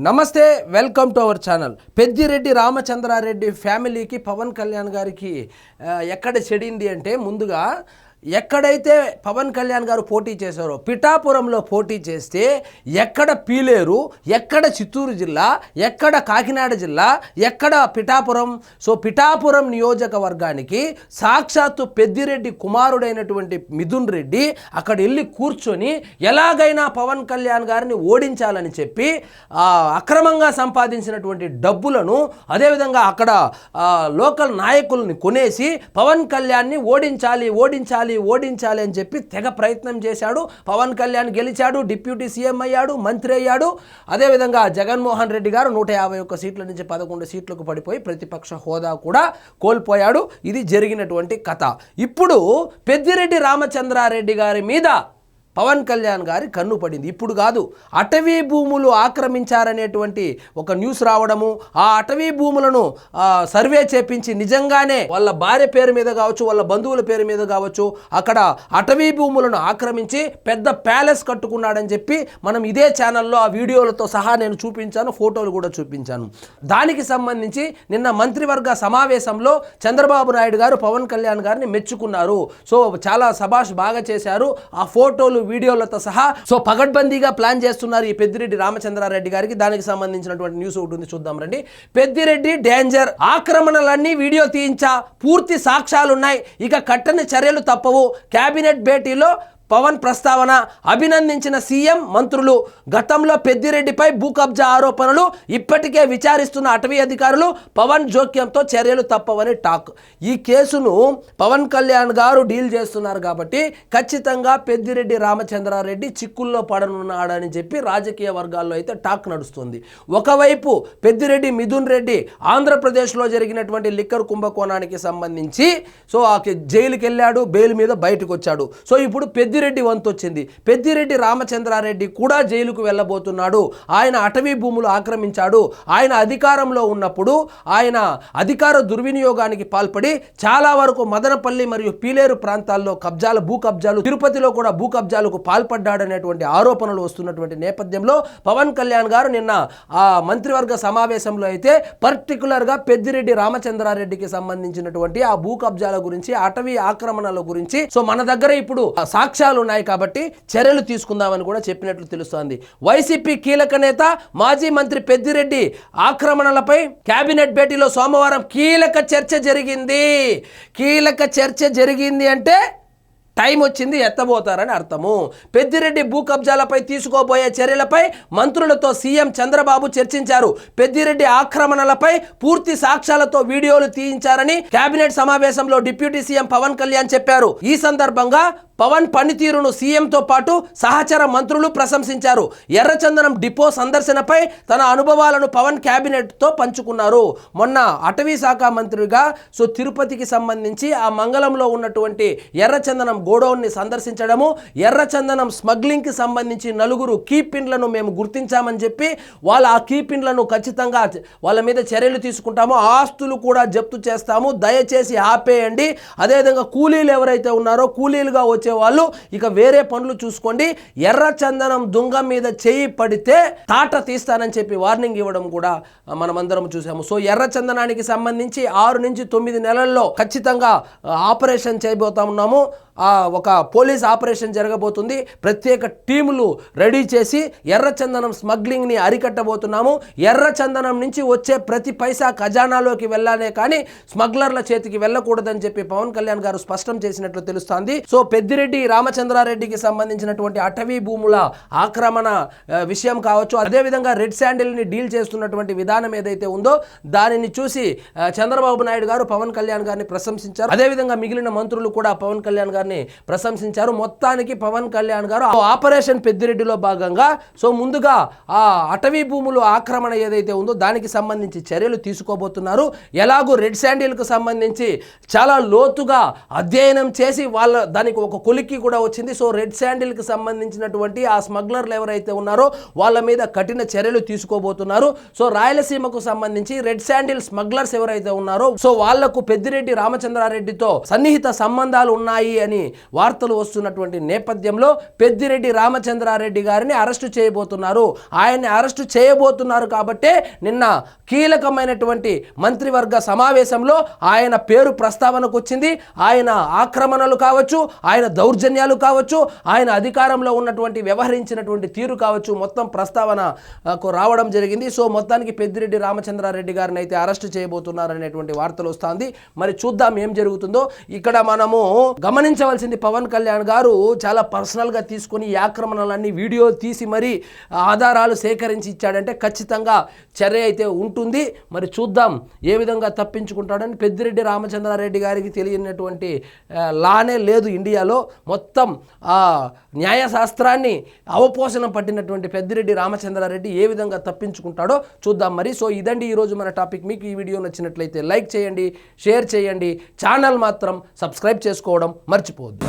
నమస్తే, welcome to our channel. Peddireddy Ramachandra Reddy ఫ్యామిలీకి పవన్ కళ్యాణ్ గారికి ఎక్కడ చెడింది అంటే, ముందుగా ఎక్కడైతే పవన్ కళ్యాణ్ గారు పోటీ చేశారో పిఠాపురంలో పోటీ చేస్తే ఎక్కడ పీలేరు, ఎక్కడ చిత్తూరు జిల్లా, ఎక్కడ కాకినాడ జిల్లా, ఎక్కడ పిఠాపురం. సో పిఠాపురం నియోజకవర్గానికి సాక్షాత్తు పెద్దిరెడ్డి కుమారుడైనటువంటి మిథున్ రెడ్డి అక్కడ వెళ్ళి కూర్చొని ఎలాగైనా పవన్ కళ్యాణ్ గారిని ఓడించాలని చెప్పి అక్రమంగా సంపాదించినటువంటి డబ్బులను, అదేవిధంగా అక్కడ లోకల్ నాయకుల్ని కొనేసి పవన్ కళ్యాణ్ని ఓడించాలి అని చెప్పి తెగ ప్రయత్నం చేశాడు. పవన్ కళ్యాణ్ గెలిచాడు, డిప్యూటీ సీఎం అయ్యాడు, మంత్రి అయ్యాడు. అదేవిధంగా జగన్మోహన్ రెడ్డి గారు 151 సీట్ల నుంచి 11 సీట్లకు పడిపోయి ప్రతిపక్ష హోదా కూడా కోల్పోయాడు. ఇది జరిగినటువంటి కథ. ఇప్పుడు పెద్దిరెడ్డి రామచంద్రారెడ్డి గారి మీద పవన్ కళ్యాణ్ గారి కన్ను పడింది. ఇప్పుడు కాదు, అటవీ భూములు ఆక్రమించారనేటువంటి ఒక న్యూస్ రావడము, ఆ అటవీ భూములను సర్వే చేపించి నిజంగానే వాళ్ళ భార్య పేరు మీద కావచ్చు, వాళ్ళ బంధువుల పేరు మీద కావచ్చు, అక్కడ అటవీ భూములను ఆక్రమించి పెద్ద ప్యాలెస్ కట్టుకున్నాడని చెప్పి మనం ఇదే ఛానల్లో ఆ వీడియోలతో సహా నేను చూపించాను, ఫోటోలు కూడా చూపించాను. దానికి సంబంధించి నిన్న మంత్రివర్గ సమావేశంలో చంద్రబాబు నాయుడు గారు పవన్ కళ్యాణ్ గారిని మెచ్చుకున్నారు. సో చాలా శభాష్, బాగా చేశారు. ఆ ఫోటోలు వీడియోలతో సహా సో పగడ్బందీగా ప్లాన్ చేస్తున్నారు ఈ పెద్దిరెడ్డి రామచంద్రారెడ్డి గారికి. దానికి సంబంధించినటువంటి న్యూస్ ఒకటి ఉంది, చూద్దాం రండి. పెద్దిరెడ్డి డేంజర్, ఆక్రమణలన్నీ వీడియో తీయించా, పూర్తి సాక్ష్యాలున్నాయి, ఇక కట్టని చర్యలు తప్పవు. కేబినెట్ భేటీలో పవన్ ప్రస్తావన, అభినందించిన సీఎం మంత్రులు. గతంలో పెద్దిరెడ్డిపై భూ కబ్జా ఆరోపణలు, ఇప్పటికే విచారిస్తున్న అటవీ అధికారులు, పవన్ జోక్యంతో చర్యలు తప్పవని టాక్. ఈ కేసును పవన్ కళ్యాణ్ గారు డీల్ చేస్తున్నారు కాబట్టి ఖచ్చితంగా పెద్దిరెడ్డి రామచంద్రారెడ్డి చిక్కుల్లో పడనున్నాడని చెప్పి రాజకీయ వర్గాల్లో అయితే టాక్ నడుస్తుంది. ఒకవైపు పెద్దిరెడ్డి మిథున్ రెడ్డి ఆంధ్రప్రదేశ్లో జరిగినటువంటి లిక్కర్ కుంభకోణానికి సంబంధించి సో జైలుకి వెళ్ళాడు, బెయిల్ మీద బయటకు వచ్చాడు. సో ఇప్పుడు పెద్దిరెడ్డి వంతు వచ్చింది. పెద్దిరెడ్డి రామచంద్రారెడ్డి కూడా జైలుకు వెళ్ళబోతున్నాడు. ఆయన అటవీ భూములు ఆక్రమించాడు. ఆయన అధికారంలో ఉన్నప్పుడు ఆయన అధికార దుర్వినియోగానికి పాల్పడి చాలా వరకు మదనపల్లి మరియు పీలేరు ప్రాంతాల్లో భూ కబ్జాలు, తిరుపతిలో కూడా భూ కబ్జాలకు పాల్పడ్డాడనేటువంటి ఆరోపణలు వస్తున్నటువంటి నేపథ్యంలో పవన్ కళ్యాణ్ గారు నిన్న ఆ మంత్రివర్గ సమావేశంలో అయితే పర్టికులర్గా పెద్దిరెడ్డి రామచంద్రారెడ్డికి సంబంధించినటువంటి ఆ భూ కబ్జాల గురించి, అటవీ ఆక్రమణల గురించి సో మన దగ్గర ఇప్పుడు సాక్ష్యాలు ఉన్నాయి కాబట్టి చర్యలు తీసుకుందామని కూడా చెప్పినట్లు తెలుస్తోంది. వైసీపీ కీలక నేత మాజీ మంత్రి పెద్దిరెడ్డి ఆక్రమణలపై కేబినెట్ భేటీలో సోమవారం కీలక చర్చ జరిగింది అంటే టైం వచ్చింది, ఎత్తబోతారని అర్థము. పెద్దిరెడ్డి భూ కబ్జాలపై తీసుకోబోయే చర్యలపై మంత్రులతో సీఎం చంద్రబాబు చర్చించారు. పెద్దిరెడ్డి ఆక్రమణలపై పూర్తి సాక్ష్యాలతో వీడియోలు తీయించారని కేబినెట్ సమావేశంలో డిప్యూటీ సీఎం పవన్ కళ్యాణ్ చెప్పారు. ఈ సందర్భంగా పవన్ పనితీరును సీఎంతో పాటు సహచర మంత్రులు ప్రశంసించారు. ఎర్రచందనం డిపో సందర్శనపై తన అనుభవాలను పవన్ క్యాబినెట్తో పంచుకున్నారు. మొన్న అటవీ శాఖ మంత్రిగా సో తిరుపతికి సంబంధించి ఆ మంగళంలో ఉన్నటువంటి ఎర్రచందనం గోడౌన్ని సందర్శించడము, ఎర్రచందనం స్మగ్లింగ్కి సంబంధించి 4 కీ పిన్లను మేము గుర్తించామని చెప్పి ఆ కీ పిన్లను ఖచ్చితంగా వాళ్ళ మీద చర్యలు తీసుకుంటాము, ఆస్తులు కూడా జప్తు చేస్తాము, దయచేసి ఆపేయండి. అదేవిధంగా కూలీలు ఎవరైతే ఉన్నారో కూలీలుగా వాళ్ళు ఇక వేరే పనులు చూసుకోండి, ఎర్రచందనం దుంగ మీద చేయి పడితే తాట తీస్తానని చెప్పి వార్నింగ్ ఇవ్వడం కూడా మనమందరం చూసాము. సో ఎర్రచందనానికి సంబంధించి 6 నుంచి 9 నెలల్లో ఖచ్చితంగా ఆపరేషన్ చేయబోతా ఉన్నాము. ఒక పోలీస్ ఆపరేషన్ జరగబోతుంది. ప్రత్యేక టీములు రెడీ చేసి ఎర్రచందనం స్మగ్లింగ్ని అరికట్టబోతున్నాము. ఎర్రచందనం నుంచి వచ్చే ప్రతి పైసా ఖజానాలోకి వెళ్ళానే కానీ స్మగ్లర్ల చేతికి వెళ్ళకూడదని చెప్పి పవన్ కళ్యాణ్ గారు స్పష్టం చేసినట్లు తెలుస్తోంది. సో పెద్దిరెడ్డి రామచంద్రారెడ్డికి సంబంధించినటువంటి అటవీ భూముల ఆక్రమణ విషయం కావచ్చు, అదేవిధంగా రెడ్ శాండిల్ని డీల్ చేస్తున్నటువంటి విధానం ఏదైతే ఉందో దానిని చూసి చంద్రబాబు నాయుడు గారు పవన్ కళ్యాణ్ గారిని ప్రశంసించారు. అదేవిధంగా మిగిలిన మంత్రులు కూడా పవన్ కళ్యాణ్ గారిని ప్రశంసించారు. మొత్తానికి పవన్ కళ్యాణ్ గారు ఆపరేషన్ పెద్దిరెడ్డిలో భాగంగా సో ముందుగా ఆ అటవీ భూములు ఆక్రమణ ఏదైతే ఉందో దానికి సంబంధించి చర్యలు తీసుకోబోతున్నారు. ఎలాగూ రెడ్ శాండిల్కు సంబంధించి చాలా లోతుగా అధ్యయనం చేసి దానికి ఒక కొలిక్కి కూడా వచ్చింది. సో రెడ్ శాండిల్కి సంబంధించినటువంటి ఆ స్మగ్లర్లు ఎవరైతే ఉన్నారో వాళ్ళ మీద కఠిన చర్యలు తీసుకోబోతున్నారు. సో రాయలసీమకు సంబంధించి రెడ్ శాండిల్ స్మగ్లర్స్ ఎవరైతే ఉన్నారో సో వాళ్లకు పెద్దిరెడ్డి రామచంద్రారెడ్డితో సన్నిహిత సంబంధాలు ఉన్నాయి అని అని వార్తలు వస్తున్నటువంటి నేపథ్యంలో పెద్దిరెడ్డి రామచంద్రారెడ్డి గారిని అరెస్టు చేయబోతున్నారు. ఆయన్ని అరెస్టు చేయబోతున్నారు కాబట్టే నిన్న కీలకమైనటువంటి మంత్రివర్గ సమావేశంలో ఆయన పేరు ప్రస్తావనకు వచ్చింది. ఆయన ఆక్రమణలు కావచ్చు, ఆయన దౌర్జన్యాలు కావచ్చు, ఆయన అధికారంలో ఉన్నటువంటి వ్యవహరించినటువంటి తీరు కావచ్చు, మొత్తం ప్రస్తావనకు రావడం జరిగింది. సో మొత్తానికి పెద్దిరెడ్డి రామచంద్రారెడ్డి గారిని అయితే అరెస్టు చేయబోతున్నారనేటువంటి వార్తలు వస్తుంది. మరి చూద్దాం ఏం జరుగుతుందో. ఇక్కడ మనము గమనించవలసింది, పవన్ కళ్యాణ్ గారు చాలా పర్సనల్గా తీసుకొని ఈ ఆక్రమణలన్నీ వీడియో తీసి మరి ఆధారాలు సేకరించి ఇచ్చాడంటే ఖచ్చితంగా చర్య అయితే ఉంటుంది. మరి చూద్దాం ఏ విధంగా తప్పించుకుంటాడని. పెద్దిరెడ్డి రామచంద్రారెడ్డి గారికి తెలియనటువంటి లానే లేదు ఇండియాలో. మొత్తం న్యాయశాస్త్రాన్ని అవపోసనం పట్టినటువంటి పెద్దిరెడ్డి రామచంద్రారెడ్డి ఏ విధంగా తప్పించుకుంటాడో చూద్దాం మరి. సో ఇదండి ఈరోజు మన టాపిక్. మీకు ఈ వీడియో నచ్చినట్లయితే లైక్ చేయండి, షేర్ చేయండి, ఛానల్ మాత్రం సబ్స్క్రైబ్ చేసుకోవడం మర్చిపోవద్దు.